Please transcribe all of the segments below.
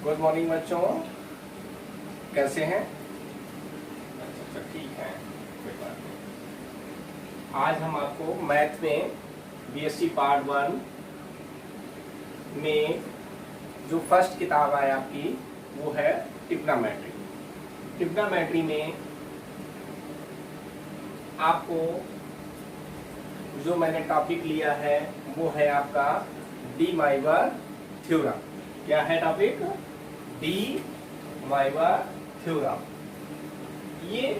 Good morning बच्चों, कैसे हैं? अच्छा ठीक है, कोई बात नहीं। आज हम आपको मैथ में बीएससी पार्ट 1 में जो फर्स्ट किताब है आपकी वो है ट्रिग्नोमेट्री। ट्रिग्नोमेट्री में आपको जो मैंने टॉपिक लिया है वो है आपका डी माइवर थ्योरम। क्या है टॉपिक? D माइवर theorem. ये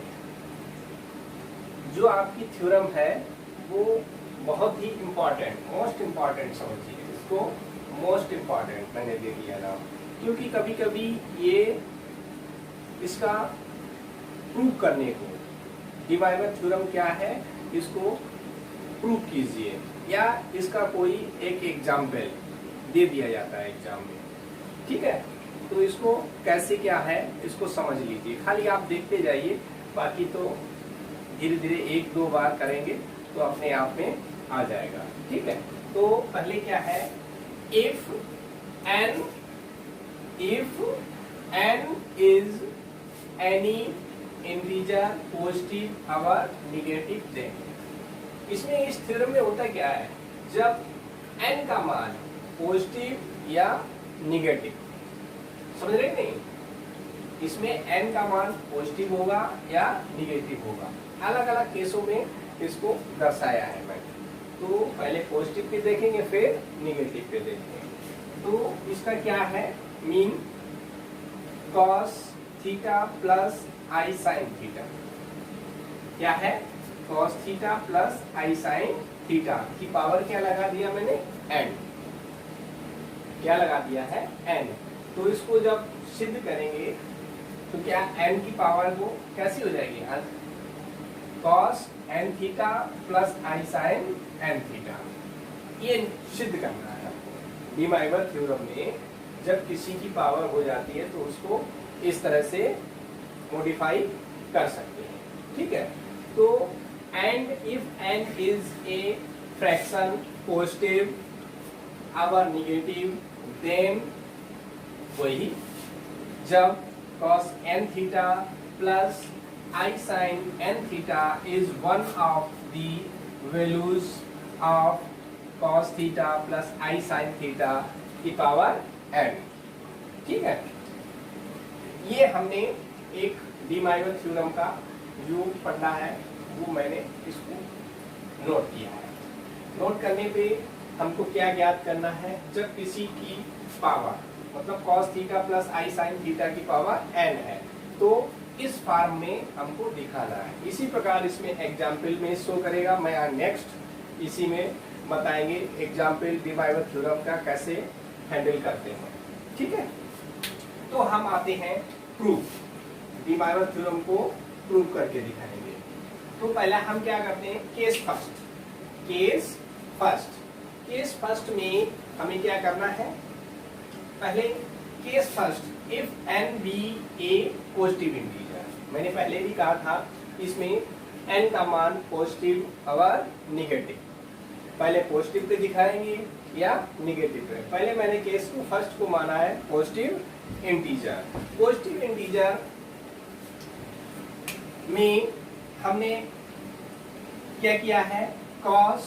जो आपकी थ्योरम है वो बहुत ही इम्पोर्टेंट, मोस्ट इम्पोर्टेंट समझिए इसको, मोस्ट इम्पोर्टेंट मैंने दे दिया नाम, क्योंकि कभी कभी ये इसका प्रूव करने को, डी माइवर थ्योरम क्या है इसको प्रूव कीजिए, या इसका कोई एक एग्जाम्पल दे दिया जाता है एग्जाम में। ठीक है, तो इसको कैसे क्या है इसको समझ लीजिए, खाली आप देखते जाइए, बाकी तो धीरे धीरे 1-2 बार करेंगे तो अपने आप में आ जाएगा। ठीक है, तो पहले क्या है, if n is any integer positive और नेगेटिव देन। इसमें इस थ्योरम में होता क्या है, जब n का मान पॉजिटिव या नेगेटिव, समझ रहे नहीं, इसमें n का मान पॉजिटिव होगा या नेगेटिव होगा, अलग अलग केसों में इसको दर्शाया है मैंने। तो पहले पॉजिटिव पे देखेंगे फिर नेगेटिव पे देखेंगे। तो इसका क्या है mean, cos theta plus I sine theta. क्या है? cos theta plus I sine theta की पावर क्या लगा दिया मैंने? n। क्या लगा दिया है? n। तो इसको जब सिद्ध करेंगे तो क्या n की पावर को कैसी हो जाएगी? cos n theta plus I sine n theta. ये सिद्ध करना है आपको। डी माइवर थ्योरम में जब किसी की पावर हो जाती है तो उसको इस तरह से मॉडिफाई कर सकते हैं। ठीक है, तो and if n is a fraction positive और नेगेटिव, देन वही जब cos n theta plus I sine n theta is one of the values of cos theta plus I sine theta की पावर n। ठीक है, ये हमने एक D माइवर theorem का जो पढ़ना है वो मैंने इसको नोट किया है। नोट करने पे हमको क्या ज्ञात करना है, जब किसी की पावर मतलब cos theta plus I sine theta की पावर n है तो इस फॉर्म में हमको दिखाना है। इसी प्रकार इसमें एग्जाम्पल में शो करेगा, मैं नेक्स्ट इसी में बताएंगे एग्जाम्पल डी माइवर थ्योरम का कैसे हैंडल करते हैं। ठीक है, तो हम आते हैं प्रूफ, डी माइवर थ्योरम को प्रूव करके दिखाएंगे। तो पहला हम क्या करते हैं, केस फर्स्ट। केस फर्स्ट में हमें क्या करना है, पहले case first, if n be a positive integer. मैंने पहले भी कहा था इसमें n का मान पॉजिटिव और नेगेटिव, पहले पॉजिटिव पे दिखाएंगे या नेगेटिव पे। पहले मैंने केस को फर्स्ट को माना है पॉजिटिव इंटीजर। पॉजिटिव इंटीजर में हमने क्या किया है, cos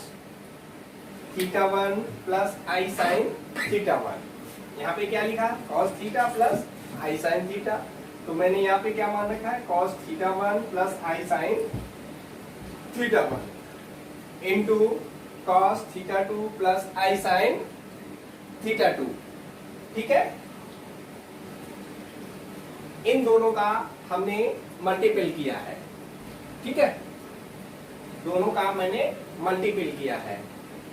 theta 1 plus I sine theta 1। यहाँ पे क्या लिखा, cos theta plus I sine theta. तो मैंने यहाँ पे क्या मान रखा है, cos theta 1 plus I sine theta 1 into cos theta 2 plus I sine theta 2। ठीक है, इन दोनों का हमने मल्टीपल किया है। ठीक है, दोनों का मैंने मल्टीपल किया है।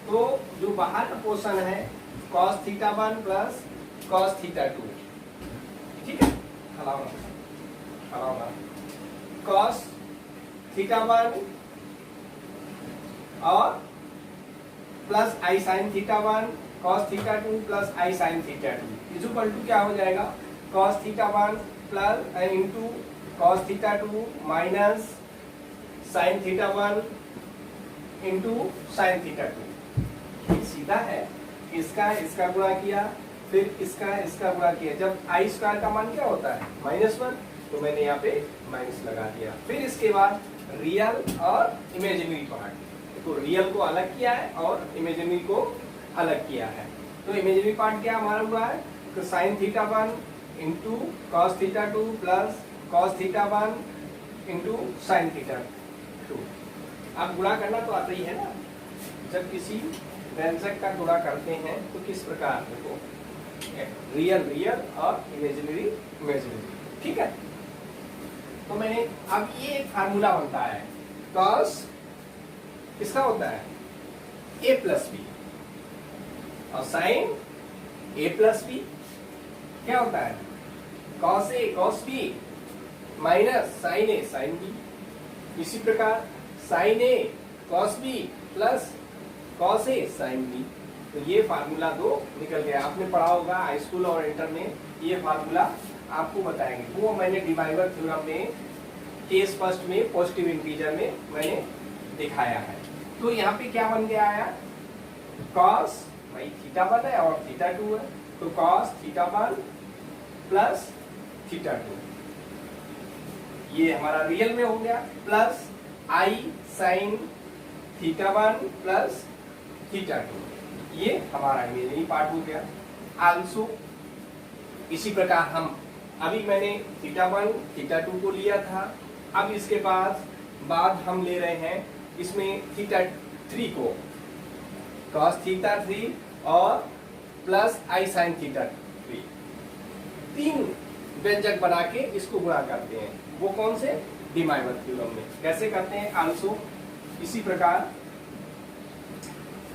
तो जो बाहर का पोर्शन है cos theta 1 plus cos theta 2। ठीक है, हलाओ cos थीटा 1 और plus I sine theta 1 cos theta 2 plus I sine theta 2 is equal to क्या हो जाएगा, cos theta 1 plus into cos theta 2 minus sine theta 1 into sine theta 2। सीधा है, इसका गुणा किया फिर इसका गुणा किया। जब आई स्क्वायर का मान क्या होता है -1, तो मैंने यहाँ पे माइनस लगा दिया। फिर इसके बाद रियल और इमेजिनरी पार्ट, तो रियल को अलग किया है और इमेजिनरी को अलग किया है। तो इमेजिनरी पार्ट क्या हमारा हुआ है, तो sign theta 1 into cos theta 2 plus cos theta 1 into sine theta 2। अब गुणा करना तो आता ही है ना, जब किसी व्यंजक का गुणा करते हैं तो किस प्रकार, देखो रियल रियल और इमेजिनरी इमेजिनरी, ठीक है। तो मैंने अब ये एक फार्मूला बनता है, कॉस किसका होता है a प्लस बी, और साइन a प्लस बी क्या होता है cos A cos B minus sign A sine B. इसी प्रकार sign A cos B plus cos A sine B. तो ये फार्मूला दो निकल गया। आपने पढ़ा होगा हाई स्कूल और इंटर में, ये फार्मूला आपको बताएंगे। वो मैंने डिवाइवर थ्योरम में केस फर्स्ट में पॉजिटिव इंटीजर में मैंने दिखाया है। तो यहाँ पे क्या बन गया आया, कॉस भाई थीटा 1 है और थीटा 2 है, तो कॉस थीटा 1 प्लस थीटा 2 ये हमारा रियल में हो गया, plus I sine theta 1 plus theta 2 ये हमारा इमेजिनरी पार्ट हो गया। आल्सो इसी प्रकार हम अभी मैंने थीटा 1 थीटा 2 को लिया था, अब इसके बाद हम ले रहे हैं इसमें थीटा 3 को, कॉस थीटा 3 और प्लस आई साइन थीटा 3, तीन व्यंजक बना के इसको गुणा करते हैं। वो कौन से, डिमाइवर थ्योरम में। कैसे करते हैं, आल्सो इसी प्रकार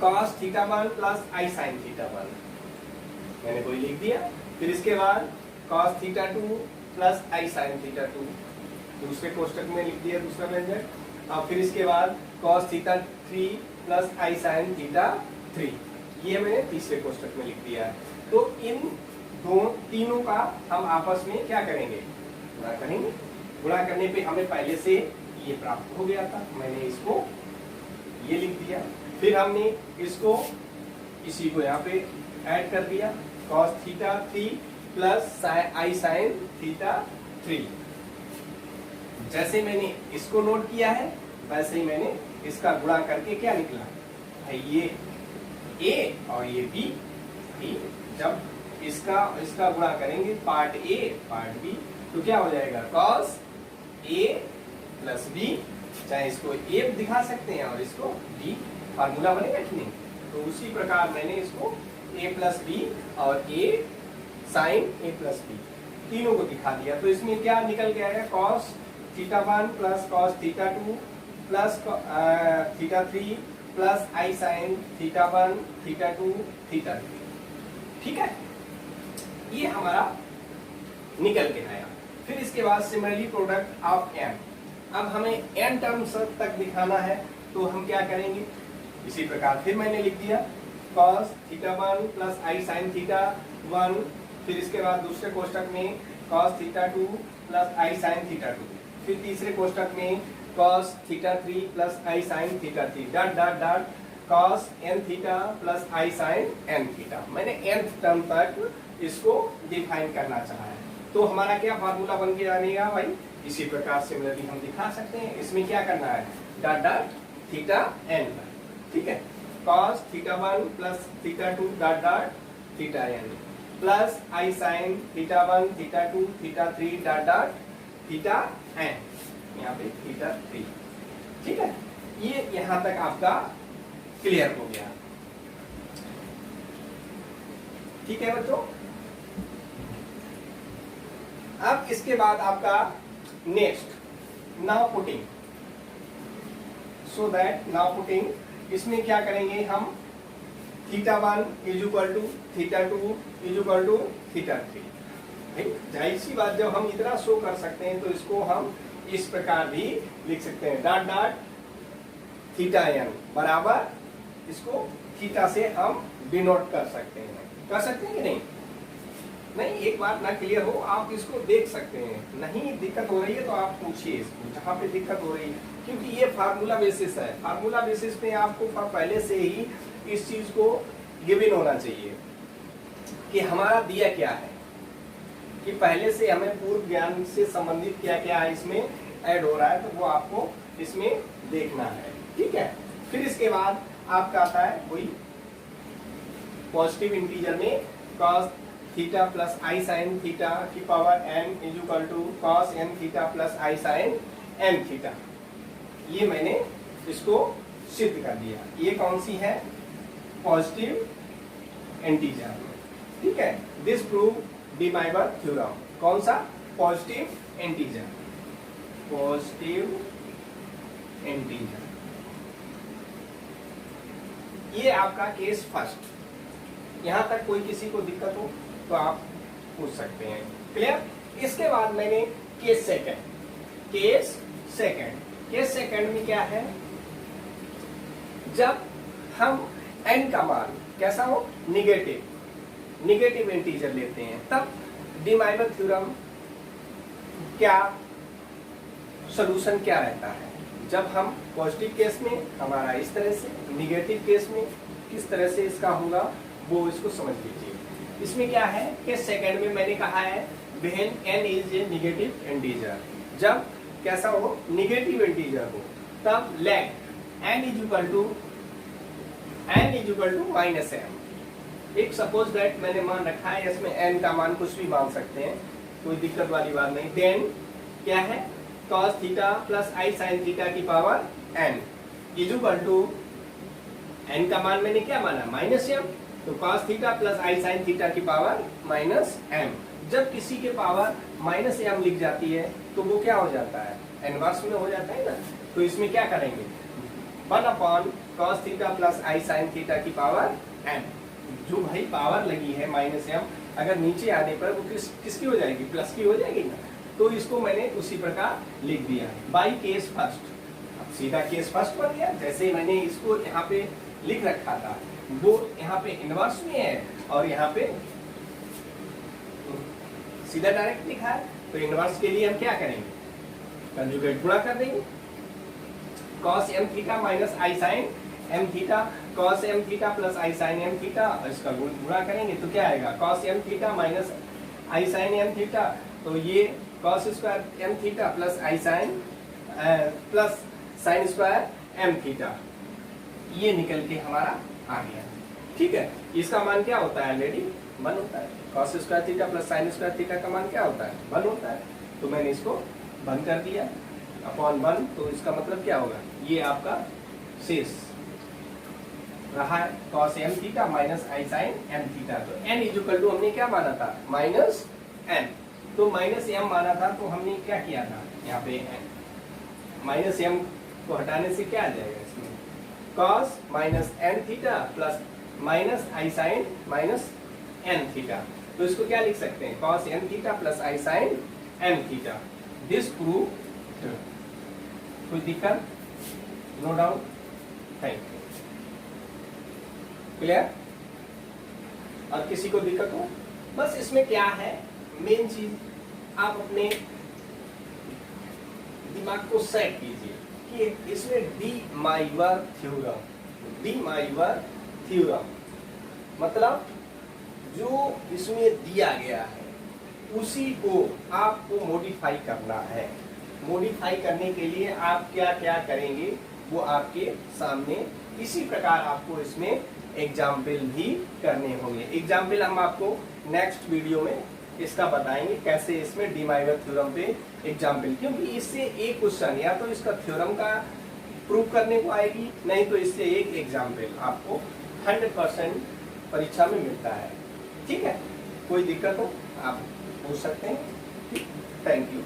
cos theta 1 plus I sine theta 1 मैंने कोई लिख दिया। फिर इसके बाद cos theta 2 plus I sine theta 2 दूसरे कोष्टक में लिख दिया दूसरा व्यंजक। और फिर इसके बाद cos theta 3 plus I sine theta 3 ये मैंने तीसरे कोष्टक में लिख दिया है। तो इन तीनों का हम आपस में क्या करेंगे, गुणा करेंगे। गुणा करने पे हमें पहले से ये प्राप्त हो गया था, मैंने इसको ये लिख दिया। फिर हमने इसको इसी को यहाँ पे ऐड कर दिया, cos theta 3 plus I sine theta 3। जैसे मैंने इसको नोट किया है वैसे ही मैंने इसका गुणा करके क्या निकला, ये a और ये b। जब इसका गुणा करेंगे पार्ट a पार्ट b तो क्या हो जाएगा, cos a प्लस b, चाहे इसको a दिखा सकते हैं और इसको b, फार्मूला बनेगा कि नहीं। तो उसी प्रकार मैंने इसको a प्लस बी और a sine a plus B तीनों को दिखा दिया। तो इसमें क्या निकल गया है, cos theta 1 plus cos theta 2 plus theta 3 plus I sine theta 1 theta 2 theta 3, ठीक है। ये हमारा निकल के आया। फिर इसके बाद सिमिलरली प्रोडक्ट ऑफ m, अब हमें n टर्म्स तक दिखाना है तो हम क्या करेंगे, इसी प्रकार फिर मैंने लिख दिया cos theta 1 plus I sine theta 1। फिर इसके बाद दूसरे कोष्टक में cos theta 2 plus I sine theta 2। फिर तीसरे कोष्टक में cos theta 3 plus I sine theta 3 dot dot dot cos n theta plus I sine n theta. मैंने nth टर्म तक इसको डिफाइन करना चाहा है। तो हमारा क्या फार्मूला बन के जाएगा भाई, इसी प्रकार सिमिलरली हम दिखा सकते हैं। इसमें क्या करना है, डॉट डॉट थीटा n, ठीक है, cos theta 1 plus theta 2 dot dot theta n plus I sine theta 1 theta 2 theta 3 dot dot theta n, यहाँ पे थीटा 3, ठीक है। ये यहाँ तक आपका क्लियर हो गया, ठीक है बच्चों। अब इसके बाद आपका next now putting, so that now putting इसमें क्या करेंगे हम, theta 1 is equal to theta 2 is equal to theta 3। जाहिर सी बात, जब हम इतना शो कर सकते हैं तो इसको हम इस प्रकार भी लिख सकते हैं, डॉट डॉट थीटा n बराबर, इसको थीटा से हम डिनोट कर सकते हैं कि नहीं। नहीं, एक बात ना क्लियर हो आप इसको देख सकते हैं, नहीं दिक्कत हो रही है तो आप पूछिए इसको जहाँ पे दिक्कत हो रही है, क्योंकि ये फार्मूला बेसिस है। फार्मूला बेसिस पे आपको पहले से ही इस चीज को गिवन होना चाहिए। कि हमारा दिया क्या है, कि पहले से हमें पूर्व ज्ञान से संबंधित क्या क्या है इसमें ऐड हो रहा है, तो वो आपको इसमें देखना है। ठीक है, फिर इसके बाद आपका आता है कोई पॉजिटिव इंटीजर में cos theta plus I sine theta की power n is equal to cos n theta plus I sine n theta. ये मैंने इसको सिद्ध कर दिया। ये कौन सी है, पॉजिटिव इंटीजर। ठीक है, दिस प्रूव डी माइवर थ्योरम। कौन सा, पॉजिटिव इंटीजर, पॉजिटिव इंटीजर। ये आपका केस फर्स्ट। यहां तक कोई किसी को दिक्कत हो तो आप पूछ सकते हैं। क्लियर। इसके बाद मैंने case second, case second, case second में क्या है, जब हम n का मान कैसा हो, निगेटिव, निगेटिव इंटीजर लेते हैं, तब डी माइवर थ्योरम क्या सॉल्यूशन क्या रहता है। जब हम पॉजिटिव केस में हमारा इस तरह से, निगेटिव केस में किस तरह से इसका होगा, वो इसको समझ लीजिए। इसमें क्या है कि सेकंड में मैंने कहा है when n is a negative integer, जब कैसा हो, निगेटिव इंटीजर हो, तब let n is equal to minus m। एक सपोज दैट मैंने मान रखा है, इसमें n का मान कुछ भी मान सकते हैं, कोई दिक्कत वाली बात नहीं। देन क्या है, cos theta plus I sine theta की power n is equal to, n का मान मैंने क्या माना, माइनस m, तो cos theta plus I sine theta की पावर माइनस m। जब किसी के पावर माइनस m लिख जाती है तो वो क्या हो जाता है, इनवर्स में हो जाता है ना। तो इसमें क्या करेंगे, 1 cos theta plus I sine theta की पावर n। जो भाई पावर लगी है माइनस m, अगर नीचे आने पर वो किसकी हो जाएगी, प्लस की हो जाएगी ना। तो इसको मैंने उसी प्रकार लिख दिया बाई केस फर्स्ट। अब सीधा केस फर्स्ट बन गया। जैसे मैंने इसको यहाँ पे लिख रखा था, वो यहाँ पे इनवर्स में है और यहाँ पे सीधा डायरेक्ट लिखा है, तो इनवर्स के लिए हम क्या करेंगे, कंजुगेट गुणा कर देंगे। cos m theta minus I sine m theta, cos m theta plus I sine m theta, इसका गुणा करेंगे तो क्या आएगा, cos m theta minus I sine m theta, तो ये cos square m theta plus I sine plus sine square m theta, ये निकल के हमारा आ गया। ठीक है, इसका मान क्या होता है, ऑलरेडी 1 होता है। cos square theta plus sine square theta का मान क्या होता है, 1 होता है। तो मैंने इसको 1 कर दिया अपॉन 1, तो इसका मतलब क्या होगा, ये आपका शेष रहा है cos m theta minus I sine m theta. तो n इज इक्वल टू हमने क्या माना था, माइनस n, तो माइनस m माना था, तो हमने क्या किया था, यहाँ पे n माइनस m को हटाने से क्या आ जाएगा, इसमें cos minus n theta plus minus I sine minus n theta. तो इसको क्या लिख सकते हैं, cos n theta plus I sine m theta. This prove, कोई दिक्कत, no doubt, thank you. Clear. और किसी को दिक्कत हो, बस इसमें क्या है, मेन चीज आप अपने दिमाग को सेट कीजिए कि इसमें डी माइवर थ्योरम, डी माइवर थ्योरम मतलब जो इसमें दिया गया है उसी को आपको मॉडिफाई करना है। मॉडिफाई करने के लिए आप क्या क्या करेंगे वो आपके सामने, इसी प्रकार आपको इसमें एग्जाम्पल भी करने होंगे। एग्जाम्पल हम आपको नेक्स्ट वीडियो में इसका बताएंगे, कैसे इसमें डी माइवर थ्योरम पे एग्जाम्पल, क्योंकि इससे एक क्वेश्चन या तो इसका थ्योरम का प्रूव करने को आएगी, नहीं तो इससे एक एग्जाम्पल आपको 100% परीक्षा में मिलता है। ठीक है, कोई दिक्कत हो आप पूछ सकते हैं। Thank you.